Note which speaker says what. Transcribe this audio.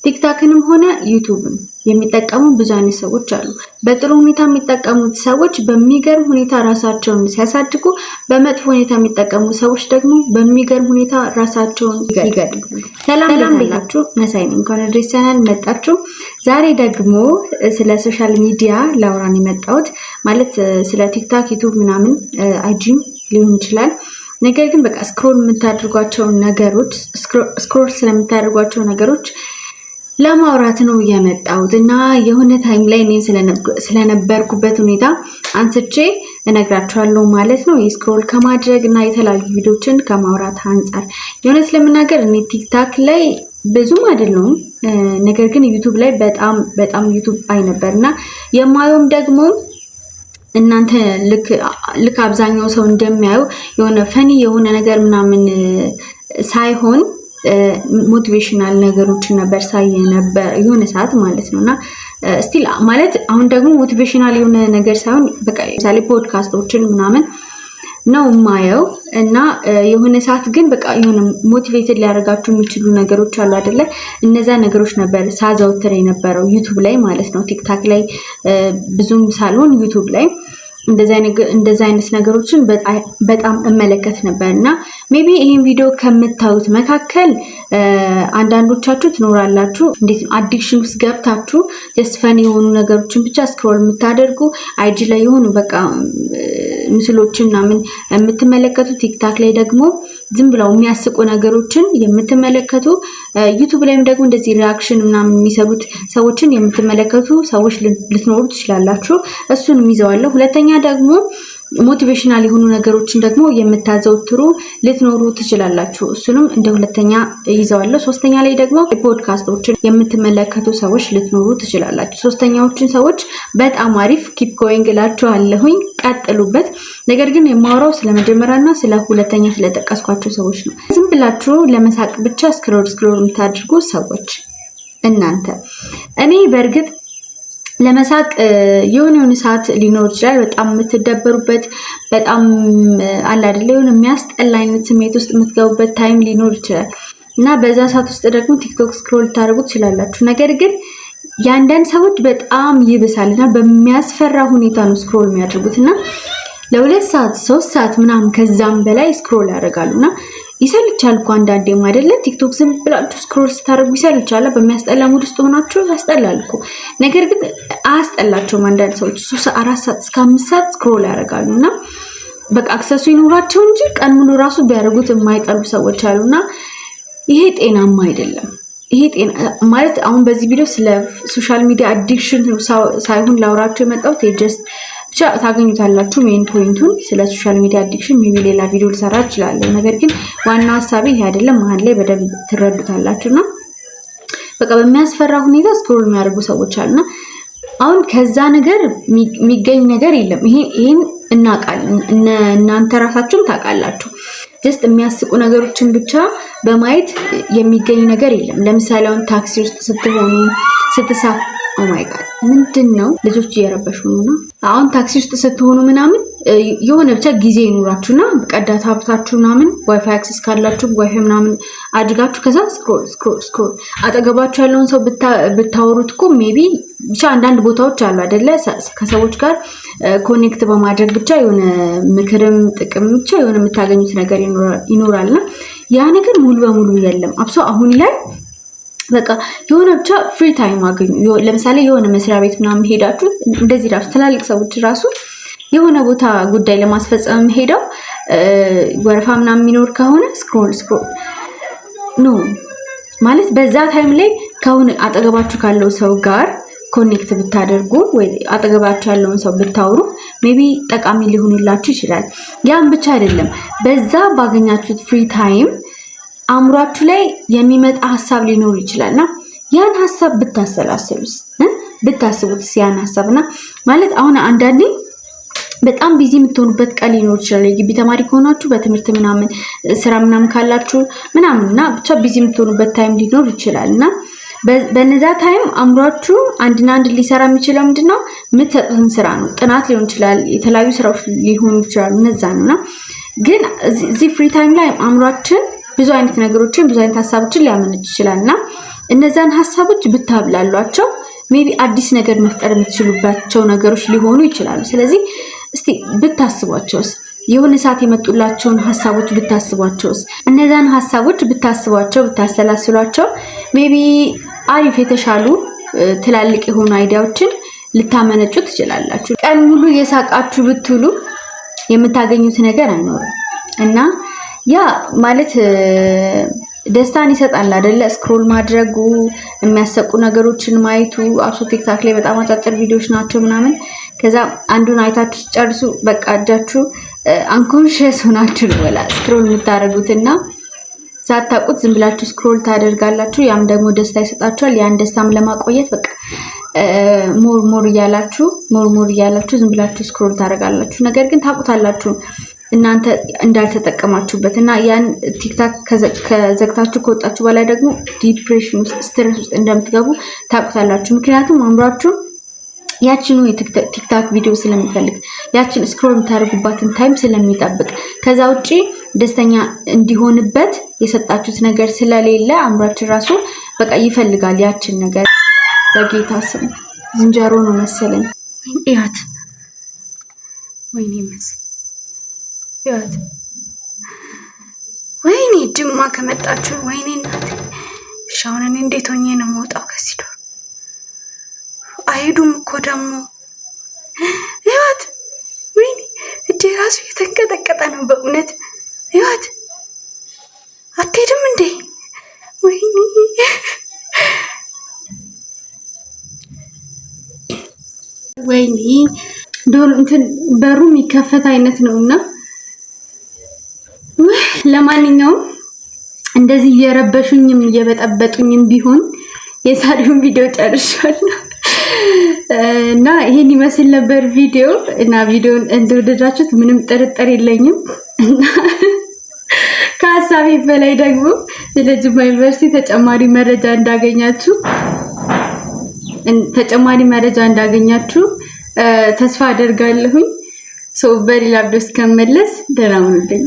Speaker 1: ቲክታክንም ሆነ ዩቲዩብን የሚጠቀሙ ብዙ አይነት ሰዎች አሉ። በጥሩ ሁኔታ የሚጠቀሙት ሰዎች በሚገርም ሁኔታ ራሳቸውን ሲያሳድጉ፣ በመጥፎ ሁኔታ የሚጠቀሙ ሰዎች ደግሞ በሚገርም ሁኔታ ራሳቸውን ይገድሉ። ሰላም እንዴታችሁ? መሳይ ነኝ። እንኳን ወደ ቻናል መጣችሁ። ዛሬ ደግሞ ስለ ሶሻል ሚዲያ ላውራን የመጣሁት ማለት ስለ ቲክታክ፣ ዩቲዩብ ምናምን አይጂም ሊሆን ይችላል። ነገር ግን በቃ ስክሮል ስለምታደርጓቸው ነገሮች ለማውራት ነው የመጣሁት እና የሆነ ታይም ላይ እኔ ስለነበርኩበት ሁኔታ አንስቼ እነግራችኋለሁ ማለት ነው። ስክሮል ከማድረግ እና የተለያዩ ቪዲዮችን ከማውራት አንፃር የሆነት ለመናገር እኔ ቲክታክ ላይ ብዙም አይደለሁም። ነገር ግን ዩቲዩብ ላይ በጣም ዩቲዩብ አይ ነበርና የማየውም ደግሞ እናንተ ልክ አብዛኛው ሰው እንደሚያየው የሆነ ፈኒ የሆነ ነገር ምናምን ሳይሆን ሞቲቬሽናል ነገሮችን ነበር ሳይ ነበር የሆነ ሰዓት ማለት ነውና ስቲል ማለት አሁን ደግሞ ሞቲቬሽናል የሆነ ነገር ሳይሆን በቃ ለምሳሌ ፖድካስቶችን ምናምን ነው ማየው እና የሆነ ሰዓት ግን በቃ የሆነ ሞቲቬትድ ሊያደርጋችሁ የሚችሉ ነገሮች አሉ አይደለ? እነዛ ነገሮች ነበር ሳዘውትር የነበረው ዩቲዩብ ላይ ማለት ነው። ቲክታክ ላይ ብዙም ሳልሆን ዩቲዩብ ላይ እንደዛ አይነት ነገሮችን በጣም እመለከት ነበርና ሜቢ ይሄን ቪዲዮ ከምታዩት መካከል አንዳንዶቻችሁ ትኖራላችሁ። እንዴት ነው አዲክሽን ውስጥ ገብታችሁ ጀስት ፈኒ የሆኑ ነገሮችን ብቻ ስክሮል የምታደርጉ አይጂ ላይ የሆኑ በቃ ምስሎችን ምናምን የምትመለከቱ፣ ቲክታክ ላይ ደግሞ ዝም ብለው የሚያስቁ ነገሮችን የምትመለከቱ፣ ዩቲዩብ ላይም ደግሞ እንደዚህ ሪአክሽን ምናምን የሚሰሩት ሰዎችን የምትመለከቱ ሰዎች ልትኖሩ ትችላላችሁ። እሱን ይዘዋለሁ። ሁለተኛ ደግሞ ሞቲቬሽናል የሆኑ ነገሮችን ደግሞ የምታዘውትሩ ልትኖሩ ትችላላችሁ። እሱንም እንደ ሁለተኛ ይዘዋለሁ። ሶስተኛ ላይ ደግሞ ፖድካስቶችን የምትመለከቱ ሰዎች ልትኖሩ ትችላላችሁ። ሶስተኛዎችን ሰዎች በጣም አሪፍ ኪፕ ጎይንግ እላችኋለሁኝ፣ ቀጥሉበት። ነገር ግን የማወራው ስለመጀመሪያና ስለ ሁለተኛ ስለጠቀስኳቸው ሰዎች ነው። ዝም ብላችሁ ለመሳቅ ብቻ ስክሮል የምታደርጉ ሰዎች እናንተ እኔ በእርግጥ ለመሳቅ የሆነ ሰዓት ሊኖር ይችላል። በጣም የምትደበሩበት በጣም አለ አይደለ የሆነ የሚያስጠላ አይነት ስሜት ውስጥ የምትገቡበት ታይም ሊኖር ይችላል እና በዛ ሰዓት ውስጥ ደግሞ ቲክቶክ ስክሮል ታደርጉ ትችላላችሁ። ነገር ግን የአንዳንድ ሰዎች በጣም ይብሳልና በሚያስፈራ ሁኔታ ነው ስክሮል የሚያደርጉትና ለ2 ሰዓት 3 ሰዓት ምናምን ከዛም በላይ ስክሮል ያደርጋሉና ይሰልቻል እኮ አንዳንዴም አይደለ? ቲክቶክ ዝም ብላችሁ ስክሮል ስታደርጉ ይሰልቻል። በሚያስጠላ ሙድ ውስጥ ሆናችሁ ያስጠላል እኮ። ነገር ግን አያስጠላቸውም። አንዳንድ ሰዎች 4 ሰዓት እስከ 5 ሰዓት ስክሮል ያደርጋሉና በቃ አክሰሱ ይኖራቸው እንጂ ቀን ሙሉ ራሱ ቢያደርጉት የማይጠሉ ሰዎች አሉና ይሄ ጤናማ አይደለም። ይሄ ጤና ማለት አሁን በዚህ ቪዲዮ ስለ ሶሻል ሚዲያ አዲክሽን ሳይሆን ላውራችሁ የመጣሁት ጀስት ብቻ ታገኙታላችሁ ሜን ፖይንቱን። ስለ ሶሻል ሚዲያ አዲክሽን ሜቢ ሌላ ቪዲዮ ልሰራ እችላለሁ። ነገር ግን ዋናው ሐሳቤ ይሄ አይደለም። መሀል ላይ በደንብ ትረዱታላችሁና በቃ በሚያስፈራ ሁኔታ ስክሮል የሚያደርጉ ሰዎች አሉና አሁን ከዛ ነገር የሚገኝ ነገር የለም። ይሄን እናውቃለን። እናንተ ራሳችሁም ታውቃላችሁ። ጀስት የሚያስቁ ነገሮችን ብቻ በማየት የሚገኝ ነገር የለም። ለምሳሌ አሁን ታክሲ ውስጥ ስትሆኑ ስትሳፍ ኦ ማይ ጋድ ምንድነው ልጆች እየረበሹ ነው። አሁን ታክሲ ውስጥ ስትሆኑ ምናምን የሆነ ብቻ ጊዜ ይኖራችሁና በቀዳታ ሀብታችሁ ምናምን ዋይፋይ አክሰስ ካላችሁ ዋይፋይ ምናምን አድርጋችሁ ከዛ ስክሮል አጠገባችሁ ያለውን ሰው ብታወሩት እኮ ሜቢ ብቻ አንዳንድ ቦታዎች አሉ አይደለ? ከሰዎች ጋር ኮኔክት በማድረግ ብቻ የሆነ ምክርም ጥቅም ብቻ የሆነ የምታገኙት ነገር ይኖራልና ያ ነገር ሙሉ በሙሉ የለም። አብሶ አሁን ላይ በቃ የሆነ ብቻ ፍሪ ታይም አገኙ። ለምሳሌ የሆነ መስሪያ ቤት ምናምን ሄዳችሁ እንደዚህ ራሱ ትላልቅ ሰዎች ራሱ የሆነ ቦታ ጉዳይ ለማስፈጸም ሄደው ወረፋ ምናምን የሚኖር ከሆነ ስክሮል ኖ ማለት በዛ ታይም ላይ ከሆነ አጠገባችሁ ካለው ሰው ጋር ኮኔክት ብታደርጉ ወይ አጠገባችሁ ያለውን ሰው ብታወሩ ሜቢ ጠቃሚ ሊሆንላችሁ ይችላል። ያን ብቻ አይደለም፣ በዛ ባገኛችሁት ፍሪ ታይም አእምሯችሁ ላይ የሚመጣ ሀሳብ ሊኖር ይችላልና ያን ሀሳብ ብታስቡት ያን ሀሳብና ማለት አሁን አንዳንዴ በጣም ቢዚ የምትሆኑበት ቀን ሊኖር ይችላል። የግቢ ተማሪ ከሆናችሁ በትምህርት ምናምን ስራ ምናምን ካላችሁ ምናምንና ብቻ ቢዚ የምትሆኑበት ታይም ሊኖር ይችላልና በነዛ ታይም አእምሯችሁ አንድና አንድ ሊሰራ የሚችለው ምንድነው? የምትሰጡትን ስራ ነው። ጥናት ሊሆን ይችላል፣ የተለያዩ ስራዎች ሊሆኑ ይችላሉ። እነዛ ነውና ግን እዚህ ፍሪ ታይም ላይ አእምሯችን ብዙ አይነት ነገሮችን ብዙ አይነት ሀሳቦችን ሊያመነጭ ይችላልና እነዛን ሐሳቦች ብታብላሏቸው ሜቢ አዲስ ነገር መፍጠር የምትችሉባቸው ነገሮች ሊሆኑ ይችላሉ። ስለዚህ እስቲ ብታስቧቸውስ የሆነ ሰዓት የመጡላቸውን ሐሳቦች ብታስቧቸውስ እነዛን ሐሳቦች ብታስቧቸው ብታሰላስሏቸው ሜቢ አሪፍ የተሻሉ ትላልቅ የሆኑ አይዲያዎችን ልታመነጩ ትችላላችሁ። ቀን ሙሉ የሳቃችሁ ብትሉ የምታገኙት ነገር አይኖርም እና ያ ማለት ደስታን ይሰጣል አይደለ? ስክሮል ማድረጉ የሚያሰቁ ነገሮችን ማየቱ አብሶ ቲክታክ ላይ በጣም አጫጭር ቪዲዮዎች ናቸው ምናምን። ከዛ አንዱን አይታችሁ ጨርሱ በቃ እጃችሁ አንኮንሺየስ ሆናችሁ ነው ወላ ስክሮል የምታደርጉትና ሳታውቁት ዝም ብላችሁ ስክሮል ታደርጋላችሁ። ያም ደግሞ ደስታ ይሰጣችኋል። ያን ደስታም ለማቆየት በቃ ሞር እያላችሁ ዝም ብላችሁ ስክሮል ታደርጋላችሁ። ነገር ግን ታውቁታላችሁ እናንተ እንዳልተጠቀማችሁበት እና ያን ቲክታክ ከዘግታችሁ ከወጣችሁ በላይ ደግሞ ዲፕሬሽን ውስጥ ስትረስ ውስጥ እንደምትገቡ ታውቁታላችሁ። ምክንያቱም አእምሯችሁ ያችኑ የቲክታክ ቪዲዮ ስለሚፈልግ ያችን ስክሮል የምታደርጉባትን ታይም ስለሚጠብቅ ከዛ ውጪ ደስተኛ እንዲሆንበት የሰጣችሁት ነገር ስለሌለ አእምሯችን ራሱ በቃ ይፈልጋል ያችን ነገር። በጌታ ስም ዝንጀሮ ነው መሰለኝ እያት ወይኔ ወይኔ ጅማ ከመጣችሁ ወይኔ እናቴ ሻውን እኔ እንዴት ሆኜ ነው የምወጣው ከዚህ ዶር? አይሄዱም እኮ ደግሞ እያት ወይኔ እጄ ራሱ የተንቀጠቀጠ ነው በእውነት እያት አትሄድም እንዴ? ወይኔ ወይኔ ዶር እንትን በሩ የሚከፈት አይነት ነውና ለማንኛውም እንደዚህ እየረበሹኝም እየበጠበጡኝም ቢሆን የዛሬውን ቪዲዮ ጨርሻለሁ እና ይሄን ይመስል ነበር ቪዲዮ እና ቪዲዮን እንደወደዳችሁት ምንም ጥርጥር የለኝም እና ከሀሳቤ በላይ ደግሞ ስለ ጅማ ዩኒቨርሲቲ ተጨማሪ መረጃ እንዳገኛችሁ ተስፋ አደርጋለሁኝ። በሌላ ቪዲዮ እስከመለስ ደህና ሁኑልኝ።